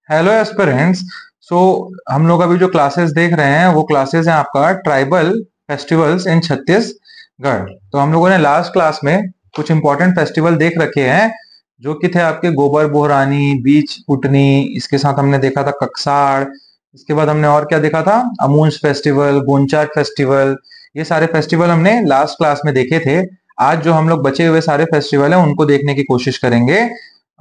Hello aspirants. सो हम लोग अभी जो क्लासेस देख रहे हैं वो क्लासेस हैं आपका ट्राइबल फेस्टिवल्स इन छत्तीसगढ़। तो हम लोगों ने लास्ट क्लास में कुछ इंपॉर्टेंट फेस्टिवल देख रखे हैं जो कि थे आपके गोबर बोहरानी, बीच पुटनी, इसके साथ हमने देखा था ककसाड़। इसके बाद हमने और क्या देखा था, अमूंज फेस्टिवल, गोंचाट फेस्टिवल। ये सारे फेस्टिवल हमने लास्ट क्लास में देखे थे। आज जो हम लोग बचे हुए सारे फेस्टिवल हैं उनको देखने की कोशिश करेंगे।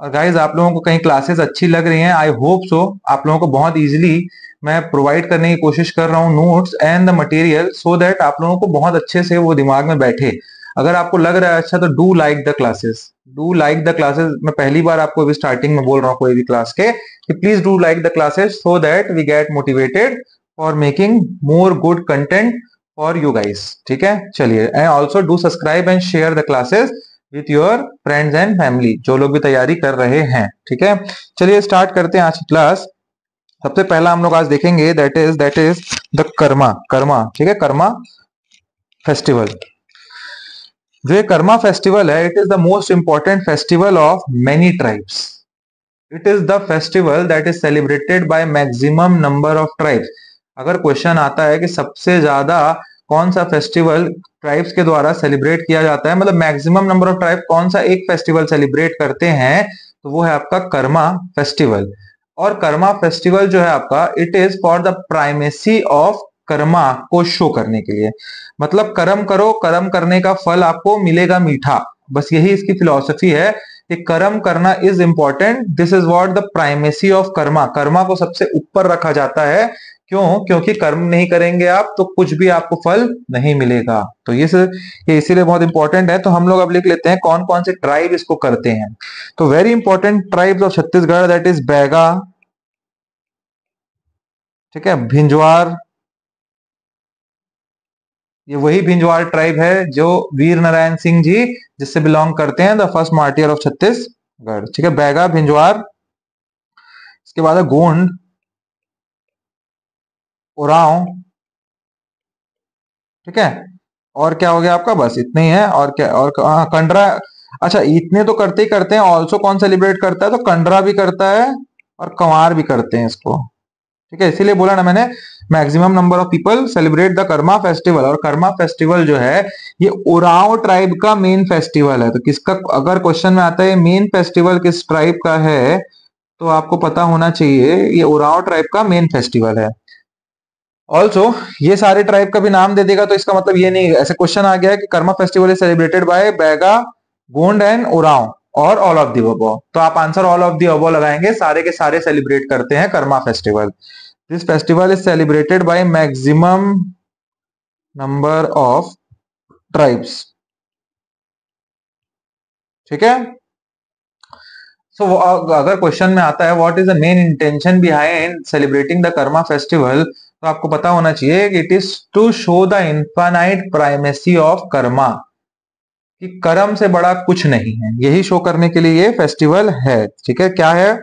और गाइज आप लोगों को कहीं क्लासेस अच्छी लग रही हैं, आई होप सो। आप लोगों को बहुत इजीली मैं प्रोवाइड करने की कोशिश कर रहा हूँ notes and the material, so that आप लोगों को बहुत अच्छे से वो दिमाग में बैठे। अगर आपको लग रहा है अच्छा, तो do like the classes, do like the classes. मैं पहली बार आपको अभी स्टार्टिंग में बोल रहा हूँ कोई भी क्लास के कि please do like the classes so that we get motivated for making more good content for you guys. ठीक है, चलिए। And also do subscribe and share the classes with your friends and family, जो लोग भी तैयारी कर रहे हैं। ठीक है, चलिए स्टार्ट करते हैं आज की क्लास। सबसे पहला हम लोग आज देखेंगे that is the Karma Karma. ठीक है, कर्मा फेस्टिवल। जो ये कर्मा फेस्टिवल है, it is the most important festival of many tribes. It is the festival that is celebrated by maximum number of tribes. अगर क्वेश्चन आता है कि सबसे ज्यादा कौन सा फेस्टिवल ट्राइब्स के द्वारा सेलिब्रेट किया जाता है, मतलब मैक्सिमम नंबर ऑफ ट्राइब कौन सा एक फेस्टिवल सेलिब्रेट करते हैं, तो वो है आपका कर्मा फेस्टिवल। और कर्मा फेस्टिवल जो है आपका, it is for the primacy of Karma को शो करने के लिए। मतलब कर्म करो, कर्म करने का फल आपको मिलेगा मीठा। बस यही इसकी फिलॉसफी है कि कर्म करना is important. This is what the primacy of Karma. Karma को सबसे ऊपर रखा जाता है। क्यों? क्योंकि कर्म नहीं करेंगे आप तो कुछ भी आपको फल नहीं मिलेगा। तो ये इसीलिए बहुत इंपॉर्टेंट है। तो हम लोग अब लिख लेते हैं कौन कौन से ट्राइब इसको करते हैं। तो very important tribes of Chhattisgarh, that is Baiga, ठीक है, भिंजवार। ये वही भिंजवार ट्राइब है जो वीर नारायण सिंह जी जिससे बिलोंग करते हैं, the first martyr of Chhattisgarh. ठीक है, बैगा, भिंजवार। इसके बाद है गोंड, उरांव। ठीक है, और क्या हो गया आपका? बस इतने ही है। और क्या? और हाँ, कंडरा। अच्छा, इतने तो करते ही करते हैं। ऑल्सो कौन सेलिब्रेट करता है? तो कंडरा भी करता है और कंवार भी करते हैं इसको। ठीक है, इसीलिए बोला ना मैंने, maximum number of people celebrate the Karma festival. और कर्मा फेस्टिवल जो है ये उरांव ट्राइब का मेन फेस्टिवल है। तो किसका, अगर क्वेश्चन में आता है मेन फेस्टिवल किस ट्राइब का है, तो आपको पता होना चाहिए ये उरांव ट्राइब का मेन फेस्टिवल है। ऑल्सो ये सारे ट्राइब का भी नाम दे देगा तो इसका मतलब ये नहीं, ऐसे क्वेश्चन आ गया है कि Karma festival is celebrated bye Baiga, Gond and Oraon और ऑल ऑफ दी अबव। तो आप answer all of the above लगाएंगे। सारे के सारे सेलिब्रेट करते हैं Karma festival. This festival is celebrated by maximum number of tribes. ठीक है। सो अगर क्वेश्चन में आता है what is the main intention behind celebrating the Karma festival, तो आपको पता होना चाहिए कि it is to show the infinite primacy of Karma, कि कर्म से बड़ा कुछ नहीं है। यही शो करने के लिए ये फेस्टिवल है। ठीक है, क्या है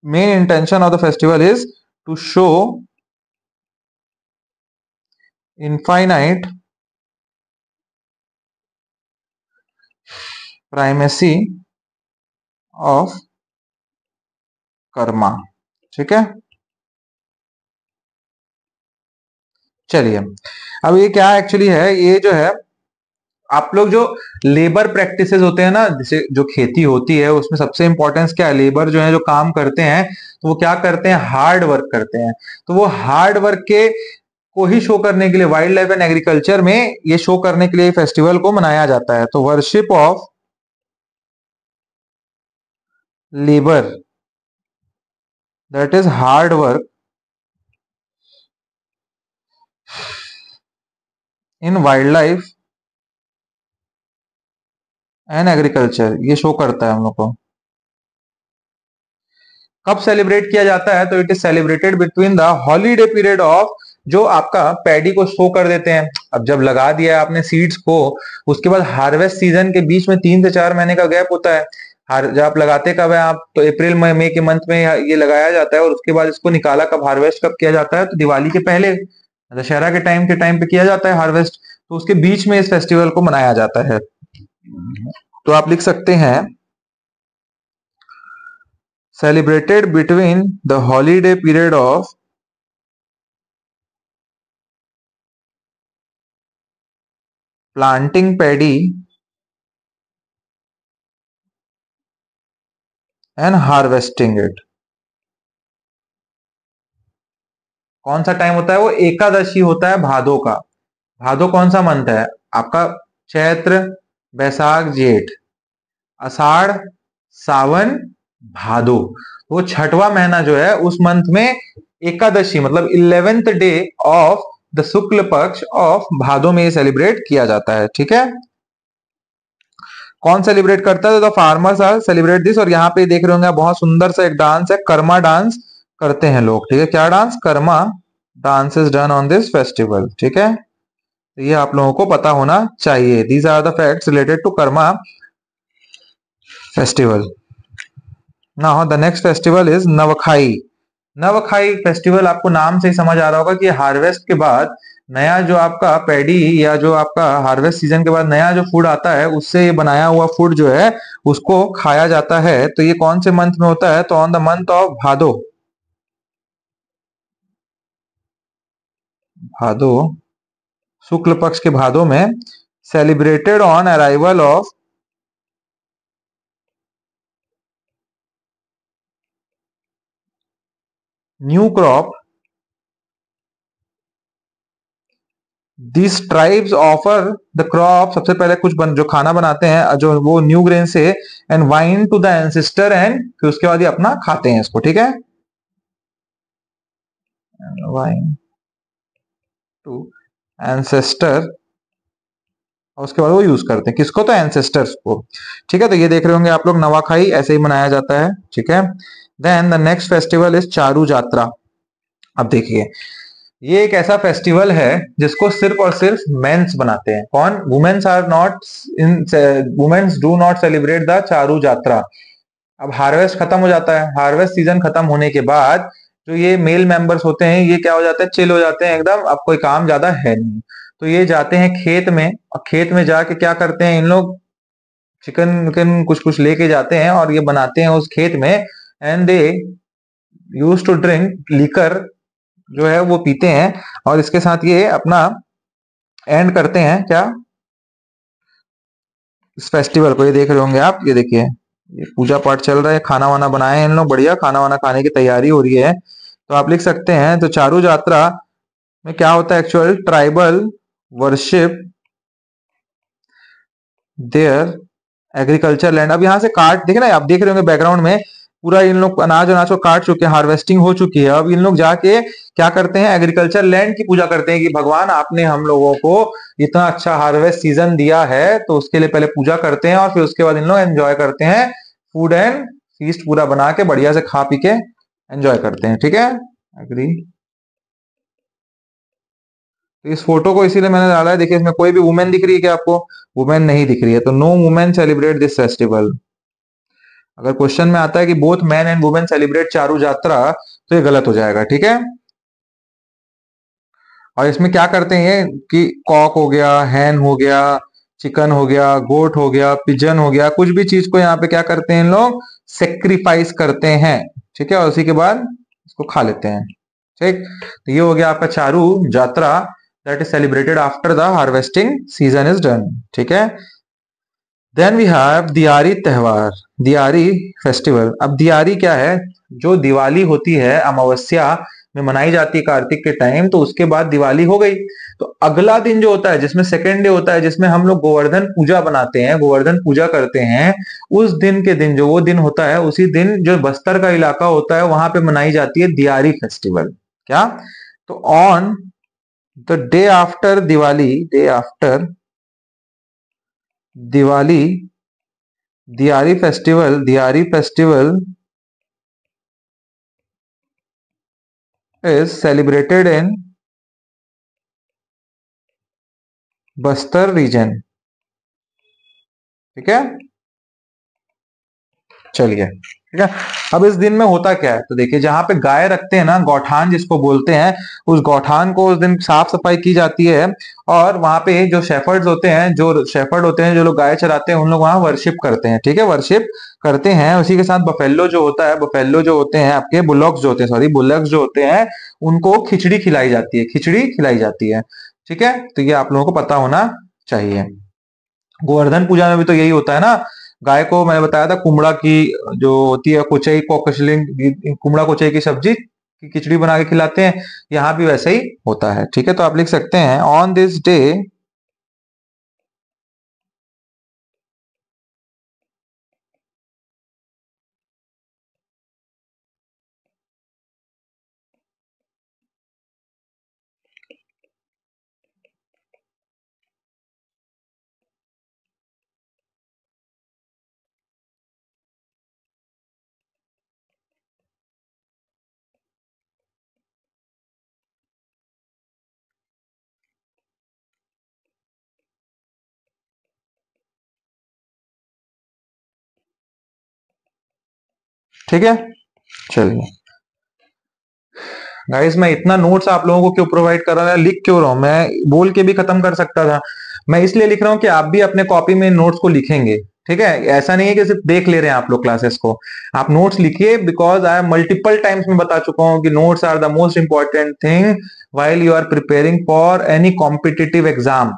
main intention of the festival? Is to show infinite primacy of karma. ठीक है, चलिए। अब ये क्या एक्चुअली है, ये जो है आप लोग जो लेबर प्रैक्टिसेस होते हैं ना, जैसे जो खेती होती है उसमें सबसे इंपॉर्टेंस क्या है? लेबर जो है जो काम करते हैं, तो वो क्या करते हैं? हार्ड वर्क करते हैं। तो वो हार्ड वर्क के को ही शो करने के लिए वाइल्ड लाइफ एंड एग्रीकल्चर में ये शो करने के लिए फेस्टिवल को मनाया जाता है। तो worship of labour, that is hard work in wild life and agriculture, ये शो करता है हम लोग को। कब सेलिब्रेट किया जाता है? तो it is celebrated between the holiday period of, जो आपका पैडी को शो कर देते हैं। अब जब लगा दिया है आपने सीड्स को, उसके बाद हार्वेस्ट सीजन के बीच में 3 से 4 महीने का गैप होता है। जब आप लगाते कब है आप? तो अप्रैल मई के मंथ में ये लगाया जाता है। और उसके बाद इसको निकाला कब, हार्वेस्ट कब किया जाता है? तो दिवाली के पहले, दशहरा के टाइम पे किया जाता है हार्वेस्ट। तो उसके बीच में इस फेस्टिवल को मनाया जाता है। तो आप लिख सकते हैं celebrated between the holiday period of planting paddy and harvesting it. कौन सा टाइम होता है वो? एकादशी होता है भादो का। भादो कौन सा मंथ है आपका? चैत्र, बैसाख, जेठ, आषाढ़, सावन, भादो। वो छठवां महीना जो है उस मंथ में एकादशी मतलब 11th डे ऑफ द शुक्ल पक्ष ऑफ भादो में सेलिब्रेट किया जाता है। ठीक है, कौन सेलिब्रेट करता है? तो फार्मर्स आर सेलिब्रेट दिस। और यहाँ पे देख रहे होंगे बहुत सुंदर सा एक डांस है, कर्मा डांस करते हैं लोग। ठीक है, क्या dance? Karma dance is done on this festival. ठीक है, तो ये आप लोगों को पता होना चाहिए। These are the facts related to Karma festival. Now the next festival is Nawakhai. Nawakhai festival आपको नाम से ही समझ आ रहा होगा कि हार्वेस्ट के बाद नया जो आपका पैडी या जो आपका हार्वेस्ट सीजन के बाद नया जो फूड आता है उससे ये बनाया हुआ फूड जो है उसको खाया जाता है। तो ये कौन से मंथ में होता है? तो on the month of Bhado. Bhado, शुक्ल पक्ष के भादो में, celebrated on arrival of new crop. This tribes offer the crop. सबसे पहले कुछ जो खाना बनाते हैं जो वो न्यू ग्रेन से, and wine to the ancestor, एंड फिर उसके बाद ये अपना खाते हैं इसको। ठीक है, वाइन टू एंसेस्टर, और उसके बाद वो यूज करते हैं किसको? तो एंसेस्टर्स को। ठीक है, तो ये देख रहे होंगे आप लोग नवाखाई ऐसे ही मनाया जाता है। ठीक है, then the next festival is Charu Yatra. अब देखिए, ये एक ऐसा फेस्टिवल है जिसको सिर्फ और सिर्फ मेंस बनाते हैं। कौन? Womens are not in, womens do not celebrate the Charu Yatra. अब हार्वेस्ट खत्म हो जाता है, हार्वेस्ट सीजन खत्म होने के बाद जो ये मेल मेंबर्स होते हैं ये क्या हो जाते हैं? चिल हो जाते हैं एकदम, अब कोई काम ज्यादा है नहीं। तो ये जाते हैं खेत में, और खेत में जाके क्या करते हैं इन लोग? चिकन विकन कुछ कुछ लेके जाते हैं और ये बनाते हैं उस खेत में। And they use to drink liquor, जो है वो पीते हैं, और इसके साथ ये अपना एंड करते हैं क्या? इस फेस्टिवल को। ये देख रहे होंगे आप, ये देखिए ये पूजा पाठ चल रहा है, खाना वाना बनाए हैं इन लोग, बढ़िया खाना वाना खाने की तैयारी हो रही है। तो आप लिख सकते हैं, तो चारू यात्रा में क्या होता है? Actual tribal worship their agriculture land. अब यहाँ से काट देखे ना, आप देख रहे होंगे बैकग्राउंड में पूरा इन लोग अनाज अनाज को काट चुके हैं, हार्वेस्टिंग हो चुकी है। अब इन लोग जाके क्या करते हैं? एग्रीकल्चर लैंड की पूजा करते हैं कि भगवान आपने हम लोगों को इतना अच्छा हार्वेस्ट सीजन दिया है, तो उसके लिए पहले पूजा करते हैं और फिर उसके बाद इन लोग एंजॉय करते हैं, फूड एंड फीस्ट पूरा बना के बढ़िया से खा पी के एंजॉय करते हैं। ठीक है, एग्री। तो इस फोटो को इसीलिए मैंने डाला है, देखिए इसमें कोई भी वुमेन दिख रही है क्या आपको? वुमेन नहीं दिख रही है, तो no women celebrate this festival. अगर क्वेश्चन में आता है कि both man and women celebrate Charu Yatra, तो ये गलत हो जाएगा। ठीक है, और इसमें क्या करते हैं ये कि कॉक हो गया, हैन हो गया, चिकन हो गया, गोट हो गया, पिजन हो गया, कुछ भी चीज को यहाँ पे क्या करते हैं इन लोग? सेक्रीफाइस करते हैं। ठीक है, और उसी के बाद इसको खा लेते हैं। ठीक, तो ये हो गया आपका चारू यात्रा, that is celebrated after the harvesting season is done. ठीक है, देन वी हैव दियारी त्योहार, दियारी फेस्टिवल। अब दियारी क्या है? जो दिवाली होती है अमावस्या में मनाई जाती है कार्तिक के टाइम, तो उसके बाद दिवाली हो गई। तो अगला दिन जो होता है जिसमें सेकेंड डे होता है, जिसमें हम लोग गोवर्धन पूजा बनाते हैं, गोवर्धन पूजा करते हैं, उस दिन के दिन जो वो दिन होता है, उसी दिन जो बस्तर का इलाका होता है वहां पे मनाई जाती है दियारी फेस्टिवल। क्या? तो on the day after Diwali, day after Diwali, Diyari festival is celebrated in Bastar region. ठीक है, चलिए ठीक है। अब इस दिन में होता क्या है, तो देखिए जहां पे गाय रखते हैं ना, गौठान जिसको बोलते हैं, उस गौठान को उस दिन साफ सफाई की जाती है। और वहां पे जो शेफर्ड्स होते हैं, जो शेफर्ड होते हैं, जो लोग गाय चराते हैं, उन लोग वहां वर्शिप करते हैं, ठीक है, वर्शिप करते हैं। उसी के साथ बफेलो जो होता है, बफेलो जो होते हैं आपके, बुलॉक्स जो होते हैं, सॉरी बुलॉक्स जो होते हैं, उनको खिचड़ी खिलाई जाती है, खिचड़ी खिलाई जाती है। ठीक है, तो ये आप लोगों को पता होना चाहिए। गोवर्धन पूजा में भी तो यही होता है ना, गाय को मैंने बताया था कुमड़ा की जो होती है, कुचई कोकशलिंग, कुमड़ा कुचई की सब्जी की खिचड़ी बना के खिलाते हैं। यहाँ भी वैसे ही होता है। ठीक है, तो आप लिख सकते हैं ऑन दिस डे ठीक है। चलिए गाइस, मैं इतना नोट्स आप लोगों को क्यों प्रोवाइड कर रहा हूँ, लिख क्यों रहा हूँ, मैं बोल के भी खत्म कर सकता था। मैं इसलिए लिख रहा हूँ कि आप भी अपने कॉपी में नोट्स को लिखेंगे। ठीक है, ऐसा नहीं है कि सिर्फ देख ले रहे हैं आप लोग क्लासेस को, आप नोट्स लिखिए। बिकॉज आई मल्टीपल टाइम्स में बता चुका हूँ कि notes are the most important thing while you are preparing for any competitive exam.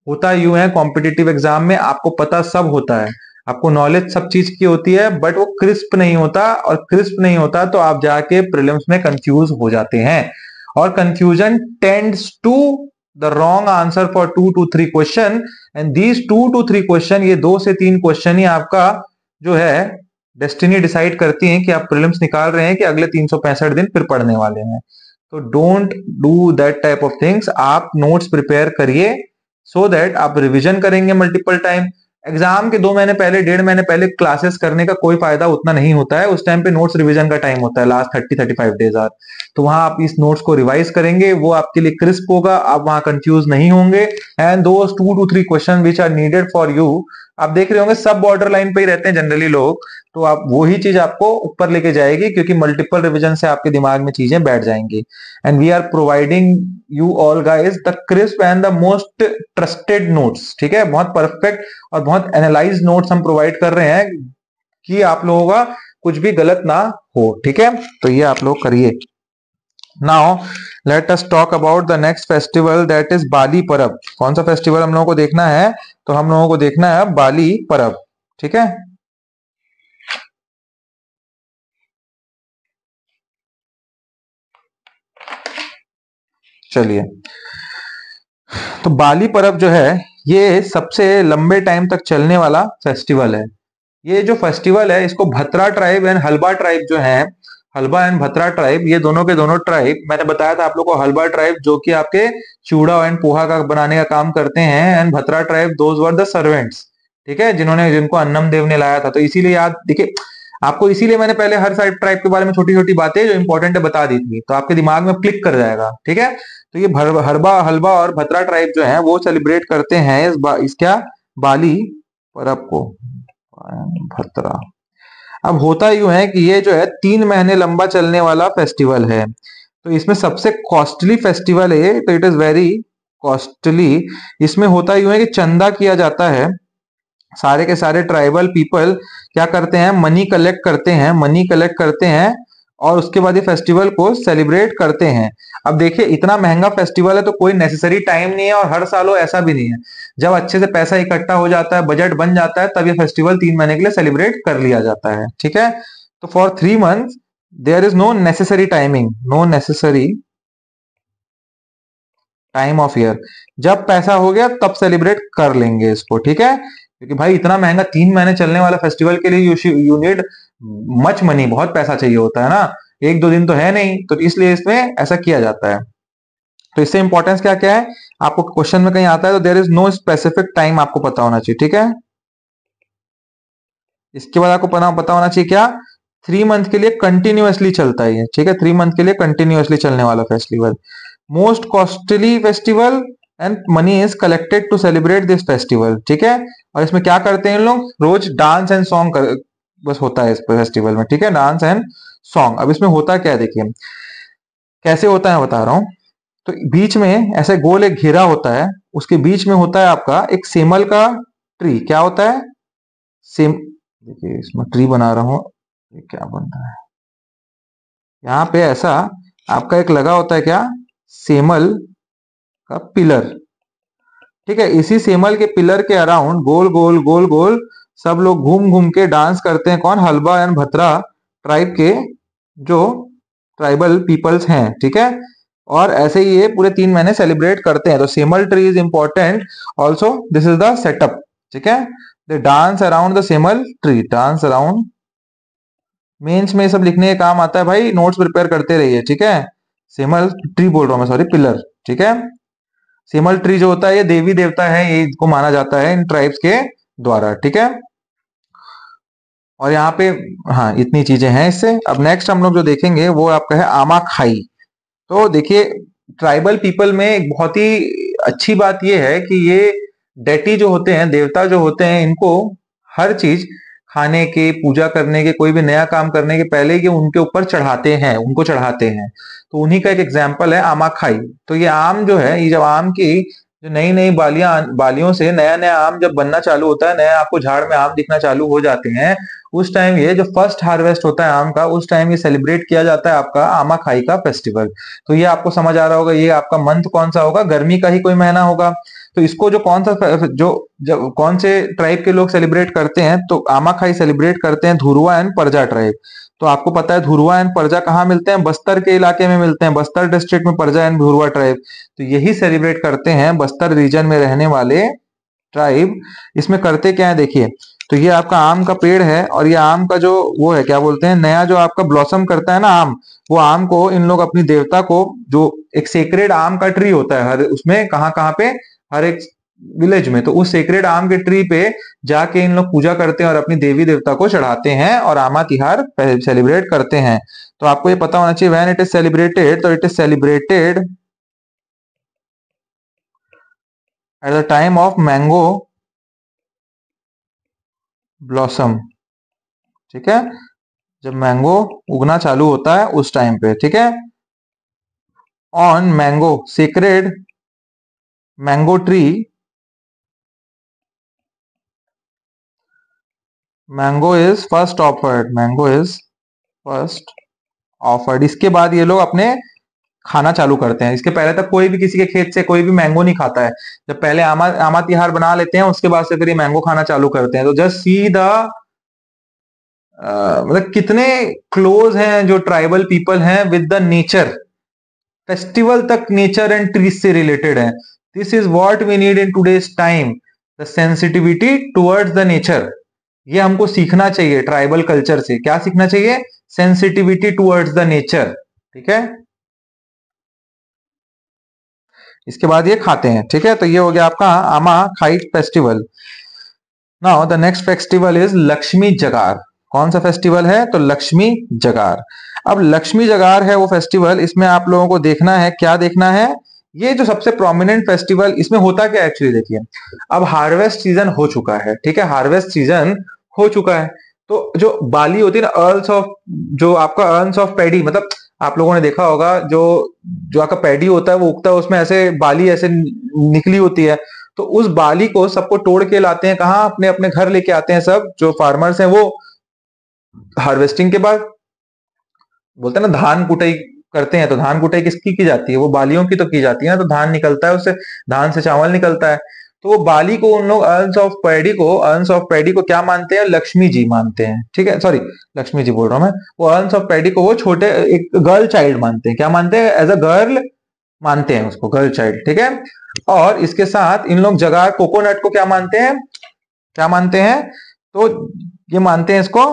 होता यूं है, कॉम्पिटिटिव एग्जाम में आपको पता सब होता है, आपको नॉलेज सब चीज की होती है, बट वो क्रिस्प नहीं होता, और क्रिस्प नहीं होता तो आप जाके प्रीलिम्स में कंफ्यूज हो जाते हैं। और confusion tends to the wrong answer for 2 to 3 question, and these 2 to 3 question, ये 2 से 3 क्वेश्चन ही आपका जो है डेस्टिनी डिसाइड करती है कि आप प्रीलिम्स निकाल रहे हैं कि अगले 365 दिन फिर पढ़ने वाले हैं। तो don't do that type of things, आप नोट्स प्रिपेयर करिए सो दैट आप रिविजन करेंगे मल्टीपल टाइम। एग्जाम के 2 महीने पहले, 1.5 महीने पहले क्लासेस करने का कोई फायदा उतना नहीं होता है, उस टाइम पे नोट्स रिवीजन का टाइम होता है, लास्ट 30-35 डेज आर। तो वहां आप इस नोट्स को रिवाइज करेंगे, वो आपके लिए क्रिस्प होगा, आप वहां कंफ्यूज नहीं होंगे। And those 2 to 3 question which are needed for you, आप देख रहे होंगे सब बॉर्डर लाइन पे ही रहते हैं जनरली लोग, तो आप वही चीज आपको ऊपर लेके जाएगी, क्योंकि मल्टीपल रिविजन से आपके दिमाग में चीजें बैठ जाएंगी। And we are providing you all guys the crisp and the most trusted notes. ठीक है, बहुत परफेक्ट और बहुत एनालाइज नोट्स हम प्रोवाइड कर रहे हैं कि आप लोगों का कुछ भी गलत ना हो। ठीक है, तो ये आप लोग करिए। Now let us talk about the next festival, that is Bali Parab. कौन सा फेस्टिवल हम लोगों को देखना है, तो हम लोगों को देखना है बाली परब। ठीक है, चलिए। तो बाली परब जो है, ये सबसे लंबे टाइम तक चलने वाला फेस्टिवल है। ये जो फेस्टिवल है, इसको Bhatra tribe and Halba tribe जो है, हलबा एंड भत्रा ट्राइब, ये दोनों के दोनों ट्राइब, मैंने बताया था आप लोग को, हलबा ट्राइब जो कि आपके चूड़ा एंड पोहा का बनाने का काम करते हैं, and Bhatra tribe those were the servants. ठीक है, जिन्होंने, जिनको अन्नम देव ने लाया था। तो इसीलिए याद देखिए, आपको इसीलिए मैंने पहले हर साइड ट्राइब के बारे में छोटी छोटी बातें जो इंपॉर्टेंट है बता दी थी, तो आपके दिमाग में क्लिक कर जाएगा। ठीक है, तो ये हरबा, हलबा और भत्रा ट्राइब जो है वो सेलिब्रेट करते हैं इस क्या, बाली परब को, भत्रा। अब होता यूं है कि ये जो है 3 महीने लंबा चलने वाला फेस्टिवल है। तो इसमें सबसे कॉस्टली फेस्टिवल है, तो इट इज वेरी कॉस्टली। इसमें होता यूं है कि चंदा किया जाता है, सारे के सारे ट्राइबल पीपल क्या करते हैं, मनी कलेक्ट करते हैं, मनी कलेक्ट करते हैं, और उसके बाद ये फेस्टिवल को सेलिब्रेट करते हैं। अब देखिए, इतना महंगा फेस्टिवल है तो कोई नेसेसरी टाइम नहीं है, और हर साल हो ऐसा भी नहीं है। जब अच्छे से पैसा इकट्ठा हो जाता है, बजट बन जाता है, तब ये फेस्टिवल 3 महीने के लिए सेलिब्रेट कर लिया जाता है। ठीक है, तो for 3 months there is no necessary timing, no necessary time of year. जब पैसा हो गया तब सेलिब्रेट कर लेंगे इसको। ठीक है, क्योंकि भाई इतना महंगा 3 महीने चलने वाला फेस्टिवल के लिए यू नीड मच मनी, बहुत पैसा चाहिए होता है ना, 1-2 दिन तो है नहीं, तो इसलिए इसमें ऐसा किया जाता है। तो इससे इंपॉर्टेंस क्या क्या है, आपको क्वेश्चन में कहीं आता है तो there is no specific time, आपको पता होना चाहिए। ठीक है, इसके बाद आपको पता होना चाहिए क्या, 3 मंथ के लिए कंटिन्यूअसली चलता है ये। ठीक है, 3 मंथ के लिए कंटिन्यूअसली चलने वाला festival, most costly festival, and money is collected to celebrate this festival. ठीक है, और इसमें क्या करते हैं लोग, रोज डांस एंड सॉन्ग बस होता है इस फेस्टिवल में, ठीक है, डांस एंड सॉन्ग। अब इसमें होता क्या है देखिए, कैसे होता है बता रहा हूँ। तो बीच में ऐसे गोल एक घेरा होता है, उसके बीच में होता है आपका एक सेमल का ट्री। क्या होता है? सेम, देखिए इसमें ट्री बना रहा हूं, ये क्या बन रहा है यहाँ पे, ऐसा आपका एक लगा होता है क्या, सेमल का पिलर, ठीक है। इसी सेमल के पिलर के अराउंड गोल गोल गोल गोल सब लोग घूम घूम के डांस करते हैं। कौन? हलबा एंड भत्रा ट्राइब के जो ट्राइबल पीपल्स हैं, ठीक है। और ऐसे ही ये पूरे 3 महीने सेलिब्रेट करते हैं। तो सेमल tree is important also, this is the setup, ठीक है। दे डांस अराउंड द सेमल ट्री, डांस अराउंड। मेंस में ये सब लिखने का काम आता है भाई, नोट्स प्रिपेयर करते रहिए, ठीक है। सेमल ट्री बोल रहा हूं मैं, सॉरी, पिलर, ठीक है। सेमल ट्री जो होता है ये देवी देवता है, ये इनको माना जाता है इन ट्राइब्स के द्वारा, ठीक है। और यहाँ पे हाँ इतनी चीजें हैं इससे। अब नेक्स्ट हम लोग जो देखेंगे वो आपका है आमा खाई। तो देखिए ट्राइबल पीपल में एक बहुत ही अच्छी बात ये है कि ये डेटी जो होते हैं, देवता जो होते हैं, इनको हर चीज खाने के, पूजा करने के, कोई भी नया काम करने के पहले ये उनके ऊपर चढ़ाते हैं, उनको चढ़ाते हैं। तो उन्हीं का एक एग्जाम्पल है आमा खाई। तो ये आम जो है, ये जब आम की जो नई नई बालियों से नया नया आम जब बनना चालू होता है, नया आपको झाड़ में आम दिखना चालू हो जाते हैं, उस टाइम ये जो फर्स्ट हार्वेस्ट होता है आम का, उस टाइम ये सेलिब्रेट किया जाता है आपका आमा खाई का फेस्टिवल। तो ये आपको समझ आ रहा होगा, ये आपका मंथ कौन सा होगा, गर्मी का ही कोई महीना होगा। तो इसको जो कौन सा जो कौन से ट्राइब के लोग सेलिब्रेट करते हैं, तो आमा खाई सेलिब्रेट करते हैं धुरवा एंड परजा ट्राइब। तो आपको पता है धुरवा एंड परजा कहाँ मिलते हैं, बस्तर के इलाके में मिलते हैं, बस्तर डिस्ट्रिक्ट में परजा एंड धुरवा ट्राइब। तो यही सेलिब्रेट करते हैं बस्तर रीजन में रहने वाले ट्राइब। इसमें करते क्या है देखिए, तो ये आपका आम का पेड़ है, और ये आम का जो वो है, क्या बोलते हैं, नया जो आपका ब्लॉसम करता है ना आम, वो आम को इन लोग अपनी देवता को, जो एक सेक्रेड आम का ट्री होता है हर उसमें, कहाँ कहाँ पे, हर एक विलेज में, तो उस सेक्रेड आम के ट्री पे जाके इन लोग पूजा करते हैं और अपनी देवी देवता को चढ़ाते हैं और आमा तिहार सेलिब्रेट करते हैं। तो आपको ये पता होना चाहिए व्हेन इट इज सेलिब्रेटेड, तो it is celebrated at the time of mango blossom, ठीक है, जब मैंगो उगना चालू होता है उस टाइम पे, ठीक है। On mango sacred mango tree, mango is first offered, mango is first offered. इसके बाद ये लोग अपने खाना चालू करते हैं। इसके पहले तक कोई भी किसी के खेत से कोई भी मैंगो नहीं खाता है। जब पहले आमा तिहार बना लेते हैं, उसके बाद से फिर ये मैंगो खाना चालू करते हैं। तो जस्ट सी द मतलब कितने क्लोज हैं जो ट्राइबल पीपल हैं विद द नेचर। फेस्टिवल तक नेचर एंड ट्रीज से रिलेटेड है। This is what we need in today's time, the sensitivity towards the nature. ये हमको सीखना चाहिए ट्राइबल कल्चर से। क्या सीखना चाहिए? सेंसिटिविटी टुवर्ड्स द नेचर, ठीक है। इसके बाद ये खाते हैं, ठीक है। तो ये हो गया आपका आमा खाई festival. Now the next festival is Lakshmi जगार। कौन सा फेस्टिवल है? तो लक्ष्मी जगार। अब लक्ष्मी जगार है वो फेस्टिवल, इसमें आप लोगों को देखना है, क्या देखना है, ये जो सबसे प्रोमिनेंट फेस्टिवल, इसमें होता क्या एक्चुअली देखिए। अब हार्वेस्ट सीजन हो चुका है, ठीक है, हार्वेस्ट सीजन हो चुका है। तो जो बाली होती है ना, अर्ल्स ऑफ, जो आपका अर्न्स ऑफ पैडी, मतलब आप लोगों ने देखा होगा जो जो आपका पैडी होता है वो उगता है, उसमें ऐसे बाली ऐसे निकली होती है। तो उस बाली को सबको तोड़ के लाते हैं कहाँ, अपने अपने घर लेके आते हैं सब जो फार्मर्स हैं वो। हार्वेस्टिंग के बाद बोलते हैं ना धान कुटाई करते हैं, तो धान कुटाई किसकी की जाती है? वो बालियों की तो की जाती है ना। तो धान निकलता है उससे, धान से चावल निकलता है। तो वो बाली को उन लोग अर्न्स ऑफ पैडी को क्या मानते हैं? लक्ष्मी जी मानते हैं, ठीक है। सॉरी, लक्ष्मी जी बोल रहा हूं मैं। वो अर्न्स ऑफ पैडी को वो छोटे एक गर्ल चाइल्ड मानते हैं। क्या मानते हैं? एज अ गर्ल मानते हैं उसको, गर्ल चाइल्ड, ठीक है। और इसके साथ इन लोग जगार कोकोनट को क्या मानते हैं? क्या मानते हैं? तो ये मानते हैं इसको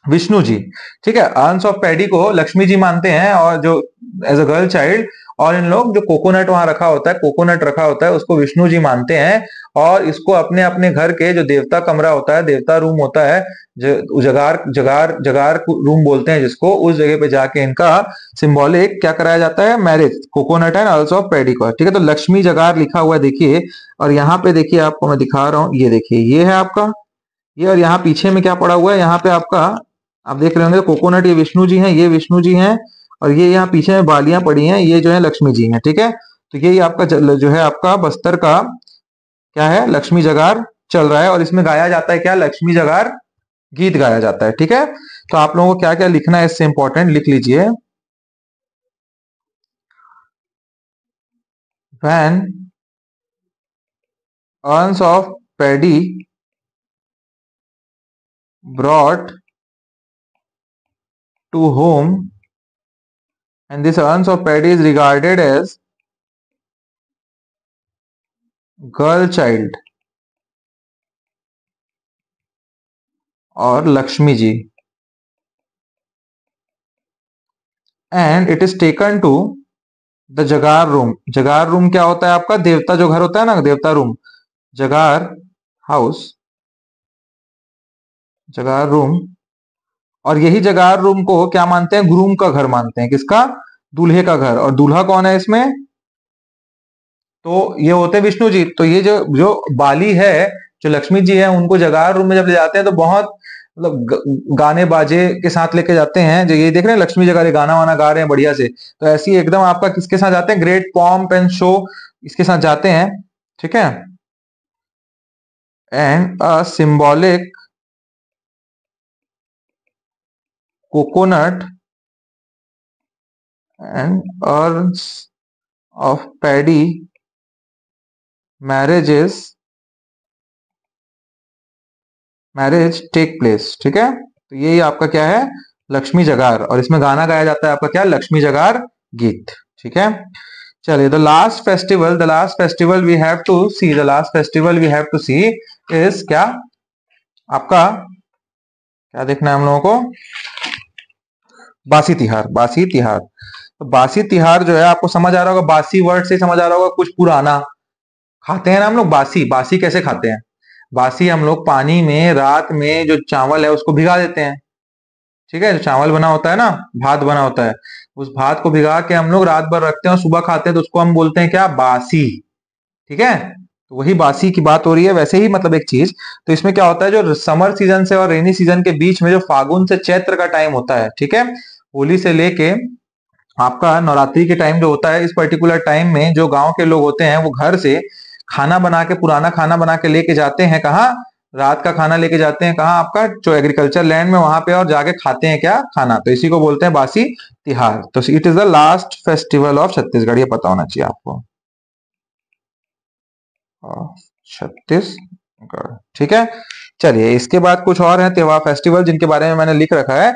विष्णु जी, ठीक है। अर्न्स ऑफ पैडी को लक्ष्मी जी मानते हैं, और जो एज अ गर्ल चाइल्ड, और इन लोग जो कोकोनट वहां रखा होता है, कोकोनट रखा होता है, उसको विष्णु जी मानते हैं। और इसको अपने अपने घर के जो देवता कमरा होता है, देवता रूम होता है, जगार जगार जगार रूम बोलते हैं जिसको, उस जगह पे जाके इनका सिंबॉलिक क्या कराया जाता है? Marriage, coconut and earls of paddy को, ठीक है। तो लक्ष्मी जगार लिखा हुआ है देखिए, और यहाँ पे देखिए आपको मैं दिखा रहा हूँ, ये देखिए, ये है आपका, ये और यहाँ पीछे में क्या पड़ा हुआ है, यहाँ पे आपका आप देख रहे होंगे कोकोनट, ये विष्णु जी हैं, ये विष्णु जी हैं, और ये यहाँ पीछे में बालियां पड़ी हैं, ये जो है लक्ष्मी जी हैं। ठीक है, तो यही आपका जो है आपका बस्तर का क्या है, लक्ष्मी जगार चल रहा है, और इसमें गाया जाता है क्या, लक्ष्मी जगार गीत गाया जाता है। ठीक है, तो आप लोगों को क्या क्या लिखना है इससे इंपॉर्टेंट लिख लीजिए। When urns of paddy brought to home, and this urns of paddy is regarded as girl child or Lakshmi ji, and it is taken to the जगार रूम। जगार रूम क्या होता है आपका, देवता जो घर होता है ना, देवता रूम, जगार हाउस, जगार रूम। और यही जगार रूम को क्या मानते हैं, ग्रूम का घर मानते हैं। किसका, दूल्हे का घर। और दूल्हा कौन है इसमें, तो ये होते हैं विष्णु जी। तो ये जो जो बाली है, जो लक्ष्मी जी है, उनको जगार रूम में जब ले जाते हैं तो बहुत मतलब गाने बाजे के साथ लेके जाते हैं। जो ये देख रहे हैं लक्ष्मी जगा रहे, गाना वाना गा रहे हैं बढ़िया से, तो ऐसी एकदम आपका किसके साथ जाते हैं, ग्रेट पॉम्प एंड शो इसके साथ जाते हैं। ठीक है, and a symbolic coconut and urns of paddy marriage take place. ठीक है, तो यही आपका क्या है, लक्ष्मी जगार, और इसमें गाना गाया जाता है आपका क्या, लक्ष्मी जगार गीत। ठीक है, चलिए the last festival we have to see, the last festival we have to see is क्या, आपका क्या देखना है हम लोगों को, बासी तिहार। बासी तिहार, तो बासी तिहार जो है आपको समझ आ रहा होगा, बासी वर्ड से समझ आ रहा होगा, कुछ पुराना खाते हैं ना हम लोग। बासी, बासी कैसे खाते हैं, बासी हम लोग पानी में रात में जो चावल है उसको भिगा देते हैं। ठीक है, जो चावल बना होता है ना, भात बना होता है, उस भात को भिगा के हम लोग रात भर रखते हैं और सुबह खाते हैं, तो उसको हम बोलते हैं क्या, बासी। ठीक है, तो वही बासी की बात हो रही है। वैसे ही मतलब एक चीज, तो इसमें क्या होता है, जो समर सीजन से और रेनी सीजन के बीच में जो फागुन से चैत्र का टाइम होता है, ठीक है, होली से लेके आपका नवरात्रि के टाइम जो होता है, इस पर्टिकुलर टाइम में जो गांव के लोग होते हैं वो घर से खाना बना के, पुराना खाना बना के लेके जाते हैं कहाँ, रात का खाना लेके जाते हैं कहाँ, आपका जो एग्रीकल्चर लैंड में वहां पे, और जाके खाते हैं क्या, खाना। तो इसी को बोलते हैं बासी तिहार। तो it is the last festival of Chhattisgarh, ये पता होना चाहिए आपको, छत्तीसगढ़। ठीक है, चलिए इसके बाद कुछ और है त्योहार फेस्टिवल जिनके बारे में मैंने लिख रखा है।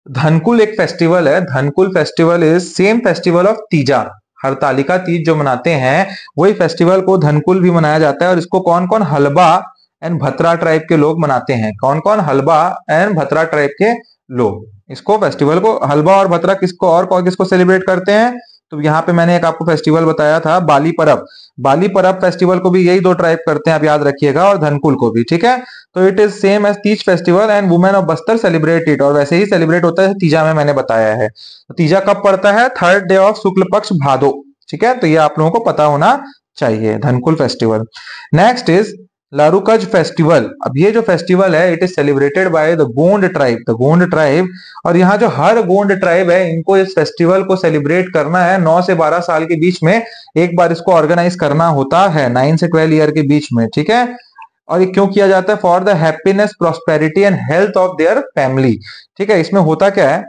धनकुल एक फेस्टिवल है, Dhankul festival is same festival of Teeja. Hartalika Teej जो मनाते हैं, वही फेस्टिवल को धनकुल भी मनाया जाता है। और इसको कौन कौन, हलबा एंड भत्रा ट्राइब के लोग मनाते हैं। कौन कौन, हलबा एंड भत्रा ट्राइब के लोग इसको फेस्टिवल को, हलबा और भत्रा किसको और कौन किसको सेलिब्रेट करते हैं, तो यहाँ पे मैंने एक आपको फेस्टिवल बताया था, बाली परब। बाली परब फेस्टिवल को भी यही दो ट्राइब करते हैं, आप याद रखिएगा, और धनकुल को भी। ठीक है, तो it is same as Teej festival and women of Bastar celebrate it, और वैसे ही सेलिब्रेट होता है तीजा में, मैंने बताया है। तो तीजा कब पड़ता है, थर्ड डे ऑफ शुक्ल पक्ष भादो। ठीक है, तो ये आप लोगों को पता होना चाहिए, Dhankul festival. Next is Larukaj festival. अब ये जो फेस्टिवल है, it is celebrated by the Gond tribe, the Gond tribe. और यहाँ जो हर गोंड ट्राइब है, इनको इस फेस्टिवल को सेलिब्रेट करना है 9 से 12 साल के बीच में एक बार इसको ऑर्गेनाइज करना होता है, 9 से 12 ईयर के बीच में। ठीक है, और ये क्यों किया जाता है, for the happiness, prosperity and health of their family. ठीक है, इसमें होता क्या है,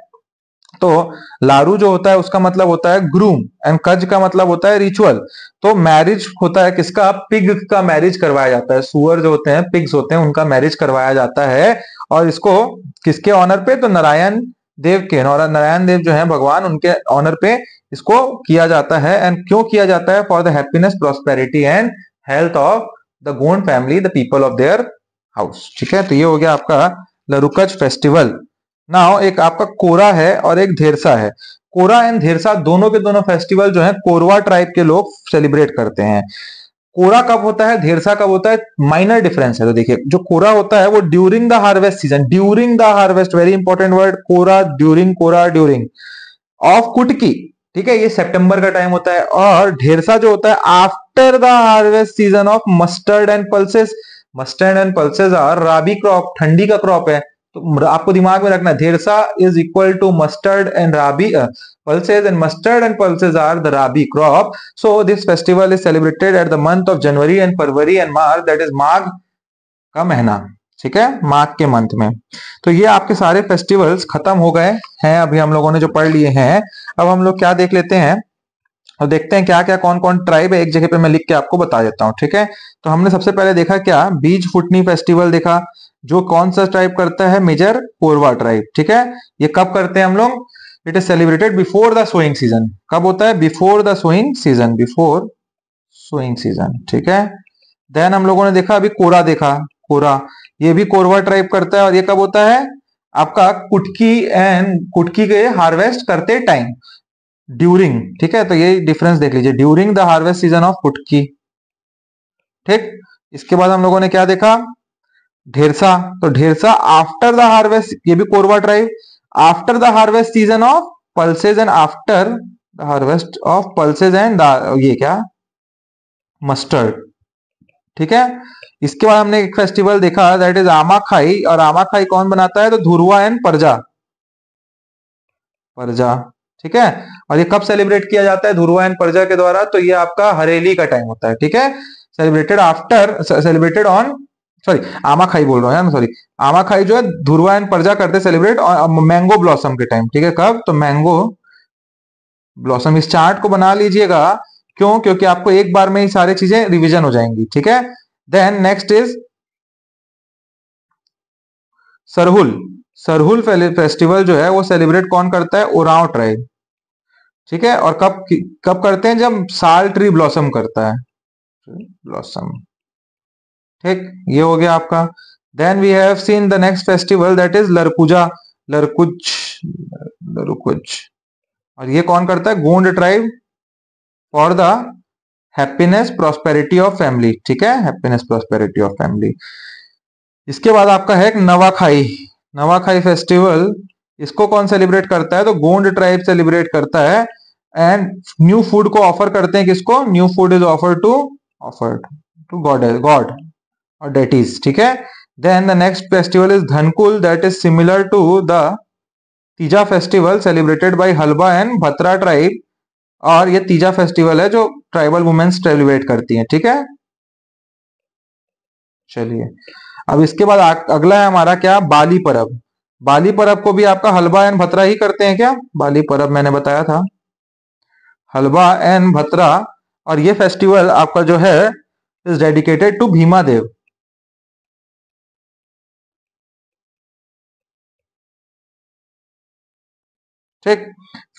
तो लारू जो होता है उसका मतलब होता है ग्रूम, एंड कज का मतलब होता है रिचुअल। तो मैरिज होता है किसका, पिग का मैरिज करवाया जाता है। सुअर जो होते हैं, पिग्स होते हैं, उनका मैरिज करवाया जाता है। और इसको किसके ऑनर पे, तो नारायण देव के, नारायण देव जो है भगवान, उनके ऑनर पे इसको किया जाता है। एंड क्यों किया जाता है, for the happiness, prosperity and health of the Gond family, the people of their house. ठीक है, तो ये हो गया आपका लरुकज फेस्टिवल। नाउ एक आपका कोरा है और एक धेरसा है। कोरा एंड धेरसा दोनों के दोनों फेस्टिवल जो है कोरवा ट्राइब के लोग सेलिब्रेट करते हैं। कोरा कब होता है, धेरसा कब होता है, माइनर डिफरेंस है। तो देखिए, जो कोरा होता है वो during the harvest season, during the harvest, very important word, Kora during of kutki. ठीक है, ये सितंबर का टाइम होता है। और ढेरसा जो होता है after the harvest season of mustard and pulses. Mustard and pulses are rabi crop, ठंडी का क्रॉप है। तो आपको दिमाग में रखना है Dhersa is equal to mustard and rabi pulses, and mustard and pulses are the rabi crop. So this festival is celebrated at the month of January and February and March, that is माघ का महीना, ठीक है, माघ के मंथ में। तो ये आपके सारे फेस्टिवल्स खत्म हो गए हैं, अभी हम लोगों ने जो पढ़ लिए हैं। अब हम लोग क्या देख लेते हैं और देखते हैं क्या क्या कौन कौन ट्राइब है, एक जगह पे मैं लिख के आपको बता देता हूँ, ठीक है। तो हमने सबसे पहले देखा क्या, बीज फुटनी फेस्टिवल देखा, जो कौन सा ट्राइब करता है, मेजर कोरवा ट्राइब, ठीक है। ये कब करते हैं हम लोग, it is celebrated before the sowing season. कब होता है, before the sowing season, before sowing season, ठीक है। देन हम लोगों ने देखा अभी कोरा देखा, कोरा ये भी कोरवा ट्राइब करता है, और ये कब होता है आपका कुटकी के हार्वेस्ट करते टाइम, ड्यूरिंग, ठीक है। तो ये डिफरेंस देख लीजिए, during the harvest season of kutki, ठीक। इसके बाद हम लोगों ने क्या देखा, ढेरसा, तो ढेरसा आफ्टर द हार्वेस्ट, ये भी Korwa tribe, after the harvest season of pulses and after the harvest of pulses and ये क्या, मस्टर्ड, ठीक है। इसके बाद हमने एक फेस्टिवल देखा दैट इज आमाखाई, और आमाखाई कौन बनाता है, तो धुरवा एंड परजा, परजा, ठीक है। और ये कब सेलिब्रेट किया जाता है, धुरवा एंड परजा के द्वारा, तो ये आपका हरेली का टाइम होता है, ठीक है। सेलिब्रेटेड ऑन, सॉरी आमाखाई बोल रहा हूँ, सॉरी आमाखाई जो है धुरवा एंड परजा करते सेलिब्रेट मैंगो ब्लॉसम के टाइम, ठीक है। कब, तो मैंगो ब्लॉसम। इस चार्ट को बना लीजिएगा, क्यों, क्योंकि आपको एक बार में ही सारी चीजें रिवीजन हो जाएंगी, ठीक है। Then next is Sarhul. Sarhul festival जो है वो सेलिब्रेट कौन करता है, ओरांव ट्राइब, ठीक है। और कब कब करते हैं, जब साल ट्री ब्लॉसम करता है, ब्लॉसम, ठीक। ये हो गया आपका। Then we have seen the next festival that is Larkuja, Larkuch, Larkuch, और ये कौन करता है, Gond tribe, for the happiness prosperity of family, ठीक है, हैप्पीनेस प्रॉस्पेरिटी ऑफ फैमिली। इसके बाद आपका है एक नवाखाई, नवाखाई फेस्टिवल, इसको कौन सेलिब्रेट करता है, तो गोंड ट्राइब सेलिब्रेट करता है, एंड न्यू फूड को ऑफर करते हैं, किसको, new food is offered to god और डेटीज, ठीक है। Then the next festival is Dhankul, that is similar to the Teeja festival celebrated by Halba and Bhatra tribe, और ये तीजा फेस्टिवल है जो ट्राइबल वुमेन्स सेलिब्रेट करती हैं, ठीक है। चलिए अब इसके बाद अगला है हमारा क्या, बाली परब। बाली परब को भी आपका हलबा एंड भत्रा ही करते हैं क्या, बाली परब मैंने बताया था, हलबा एंड भत्रा। और ये फेस्टिवल आपका जो है इज डेडिकेटेड टू भीमा देव, ठीक।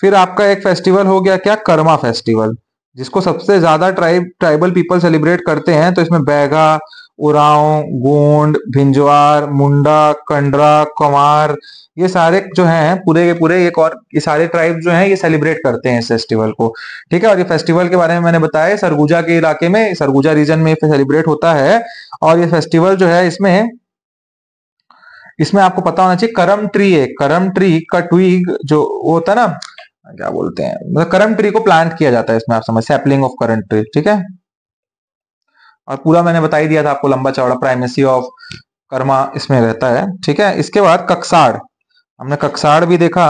फिर आपका एक फेस्टिवल हो गया क्या, कर्मा फेस्टिवल, जिसको सबसे ज्यादा ट्राइबल पीपल सेलिब्रेट करते हैं। तो इसमें बैगा, उरांव, गोंड, भिंजवार, मुंडा, कंडरा, कुमार, ये सारे जो हैं पूरे के पूरे, एक और ये सारे ट्राइब जो हैं ये सेलिब्रेट करते हैं इस फेस्टिवल को, ठीक है। और ये फेस्टिवल के बारे में मैंने बताया, सरगुजा के इलाके में, सरगुजा रीजन में सेलिब्रेट होता है। और ये फेस्टिवल जो है इसमें इसमें आपको पता होना चाहिए, करम ट्री है, करम ट्री का ट्वीग जो वो होता है ना, क्या बोलते हैं, मतलब करम ट्री को प्लांट किया जाता है इसमें, आप समझ, सैपलिंग ऑफ करम ट्री, ठीक है। और पूरा मैंने बता ही दिया था आपको, लंबा चौड़ा प्राइमेसी ऑफ कर्मा इसमें रहता है, ठीक है। इसके बाद कक्साड़, हमने कक्साड़ भी देखा।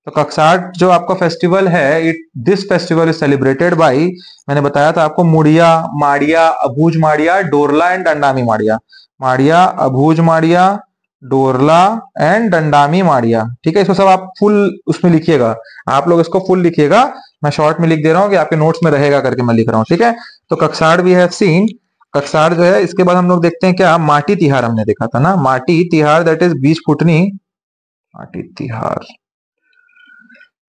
तो कक्साड़ जो आपका फेस्टिवल है, this festival is celebrated by, मैंने बताया था आपको, मुड़िया, माड़िया, अभूज माड़िया, डोरला एंड डंडामी माड़िया, माड़िया, अभूज माड़िया, डोरला एंड डंडामी माड़िया, ठीक है। इसको सब आप फुल उसमें लिखिएगा, आप लोग इसको फुल लिखिएगा, मैं शॉर्ट में लिख दे रहा हूँ कि आपके नोट्स में रहेगा करके मैं लिख रहा हूँ, ठीक है। तो कक्साड़ भी है सीन, कक्साड़ जो है। इसके बाद हम लोग देखते हैं क्या, माटी तिहार हमने देखा था ना, माटी तिहार दैट इज बीज फुटनी, माटी तिहार।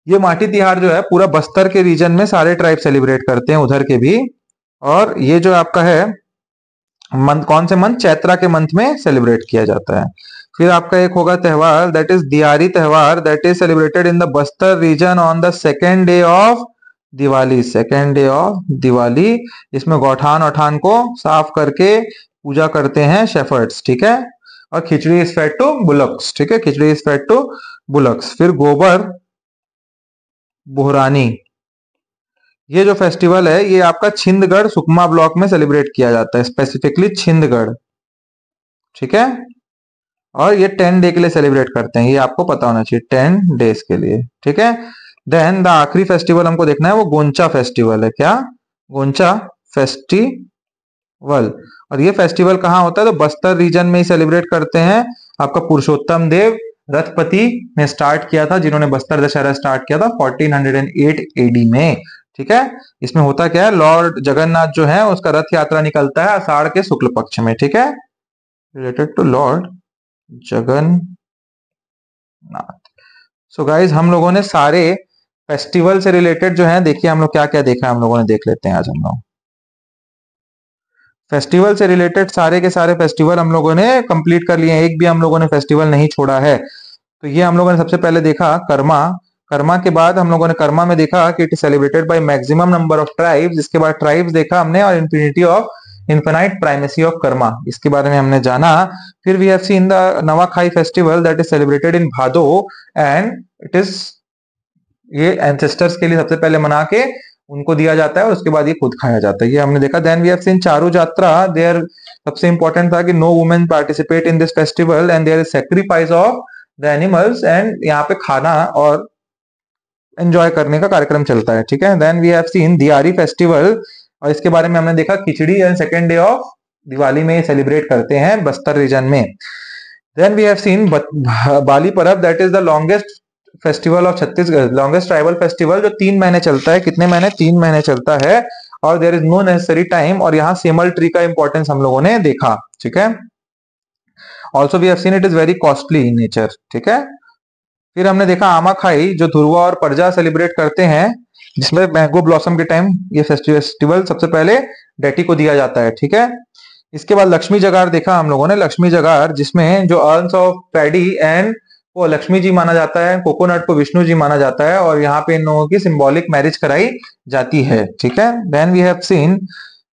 ये माटी तिहार जो है पूरा बस्तर के रीजन में सारे ट्राइब सेलिब्रेट करते हैं, उधर के भी। और ये जो आपका है मंथ, कौन से मंथ, चैत्रा के मंथ में सेलिब्रेट किया जाता है। फिर आपका एक होगा त्योहार दैट इज दियारी त्योहार, that is celebrated in the Bastar region on the second day of Diwali, second day of Diwali. इसमें गौठान औठान को साफ करके पूजा करते हैं शेफर्ड्स, ठीक है। और खिचड़ी इज फेड टू बुलक्स, ठीक है, खिचड़ी इज फेड टू बुलक्स। फिर गोबर बोहरानी, ये जो फेस्टिवल है ये आपका छिंदगढ़ सुकमा ब्लॉक में सेलिब्रेट किया जाता है, स्पेसिफिकली छिंदगढ़, ठीक है। और ये 10 डे के लिए सेलिब्रेट करते हैं, ये आपको पता होना चाहिए, 10 डेज के लिए, ठीक है। देन द आखिरी फेस्टिवल हमको देखना है, वो गोंचा फेस्टिवल है। क्या? गोंचा फेस्टिवल। और ये फेस्टिवल कहाँ होता है? तो बस्तर रीजन में ही सेलिब्रेट करते हैं। आपका पुरुषोत्तम देव रथपति ने स्टार्ट किया था, जिन्होंने बस्तर दशहरा स्टार्ट किया था 1408 एडी में, ठीक है। इसमें होता क्या है, लॉर्ड जगन्नाथ जो है उसका रथ यात्रा निकलता है आषाढ़ के शुक्ल पक्ष में, ठीक है, related to Lord Jagannath. So guys हम लोगों ने सारे फेस्टिवल से रिलेटेड जो है, देखिए हम लोग क्या क्या देखा है, हम लोगों ने देख लेते हैं आज हम लोग। फेस्टिवल से रिलेटेड सारे के सारे फेस्टिवल हम लोगों ने कंप्लीट कर लिए हैं, एक भी हम लोगों ने फेस्टिवल नहीं छोड़ा है। तो ये हम लोगों ने सबसे पहले देखा कर्मा। कर्मा के बाद हम लोगों ने कर्मा में देखा कि it is celebrated by maximum number of tribes. इसके बाद ट्राइब्स देखा हमने, और इन्फिनाइट प्राइमेसी ऑफ कर्मा, इसके बारे में हमने जाना। फिर we have seen the Nawakhai festival that is celebrated in Bhado, and it is, ये एंसेस्टर्स के लिए सबसे पहले मना के उनको दिया जाता है और उसके बाद ये खुद खाया जाता है, ये हमने देखा। Then we have seen Charu Yatra, there सबसे इंपॉर्टेंट था कि no women participate in this festival and there is sacrifice of the animals, and यहाँ पे खाना और एंजॉय करने का कार्यक्रम चलता है, ठीक है। Then we have seen Diwali festival, और इसके बारे में हमने देखा khichdi and second day of Diwali में सेलिब्रेट करते हैं बस्तर रीजन में। Then we have seen Bali Parab, that is the longest festival of Chhattisgarh, longest tribal festival, जो 3 महीने चलता है। कितने महीने? 3 महीने चलता है, और there is no necessary time. और यहाँ सेमल ट्री का इंपॉर्टेंस हम लोगों ने देखा, ठीक है। Also we have seen it is very costly in nature, ठीक है। फिर हमने देखा आमाखाई, जो ध्रुवा और परजा सेलिब्रेट करते हैं, जिसमें मैंगो ब्लॉसम के टाइम ये फेस्टिवल सबसे पहले डेटी को दिया जाता है, ठीक है। इसके बाद लक्ष्मी जगार देखा हम लोगों ने, लक्ष्मी जगार जिसमें जो अर्न्स ऑफ पैडी एंड वो लक्ष्मी जी माना जाता है, कोकोनट को विष्णु जी माना जाता है, और यहाँ पे इन लोगों की सिंबॉलिक मैरिज कराई जाती है, ठीक है। देन वी हैव सीन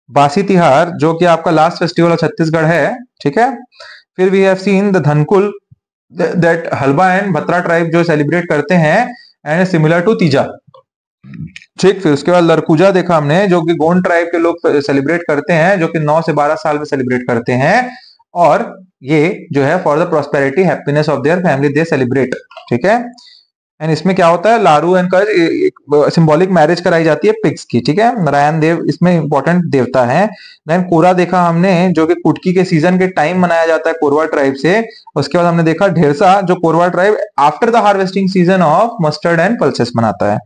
बासी तिहार, जो कि आपका लास्ट फेस्टिवल ऑफ छत्तीसगढ़ है, ठीक है। फिर we have seen the Dhankul, that Halba and Bhatra tribe जो सेलिब्रेट करते हैं, एंड सिमिलर टू तीजा, ठीक। फिर उसके बाद लरकुजा देखा हमने, जो कि गोंड ट्राइब के लोग सेलिब्रेट करते हैं, जो कि 9 से 12 साल में सेलिब्रेट करते हैं, और ये जो है for the prosperity happiness of their family they celebrate, ठीक है। एंड इसमें क्या होता है, लारू एंड कर सिंबॉलिक मैरिज कराई जाती है पिग्स की, ठीक है। नारायण देव इसमें इंपॉर्टेंट देवता है। देन कोरा देखा हमने, जो कि कुटकी के सीजन के टाइम मनाया जाता है कोरवा ट्राइब से। उसके बाद हमने देखा ढेरसा, जो Korwa tribe after the harvesting season of mustard and pulses मनाता है,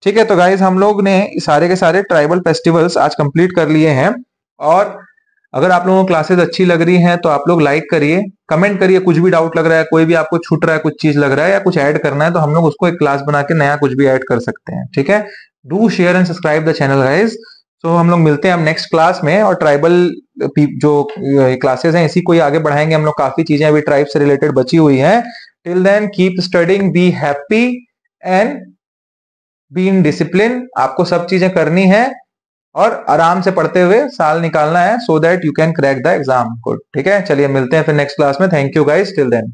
ठीक है। तो गाइज हम लोग ने सारे के सारे ट्राइबल फेस्टिवल्स आज कंप्लीट कर लिए हैं। और अगर आप लोगों को क्लासेस अच्छी लग रही हैं तो आप लोग लाइक करिए, कमेंट करिए, कुछ भी डाउट लग रहा है, कोई भी आपको छूट रहा है, कुछ चीज लग रहा है या कुछ ऐड करना है, तो हम लोग उसको एक क्लास बना के नया कुछ भी ऐड कर सकते हैं, ठीक है। Do share and subscribe the channel guys. तो हम लोग मिलते हैं हम नेक्स्ट क्लास में, और ट्राइबल जो क्लासेस हैं इसी को ही आगे बढ़ाएंगे हम लोग। काफी चीजें अभी ट्राइब से रिलेटेड बची हुई हैं। Till then keep studying, be happy and be in discipline. आपको सब चीजें करनी है और आराम से पढ़ते हुए साल निकालना है, so that you can crack the exam, good, ठीक है। चलिए मिलते हैं फिर नेक्स्ट क्लास में। Thank you guys, till then.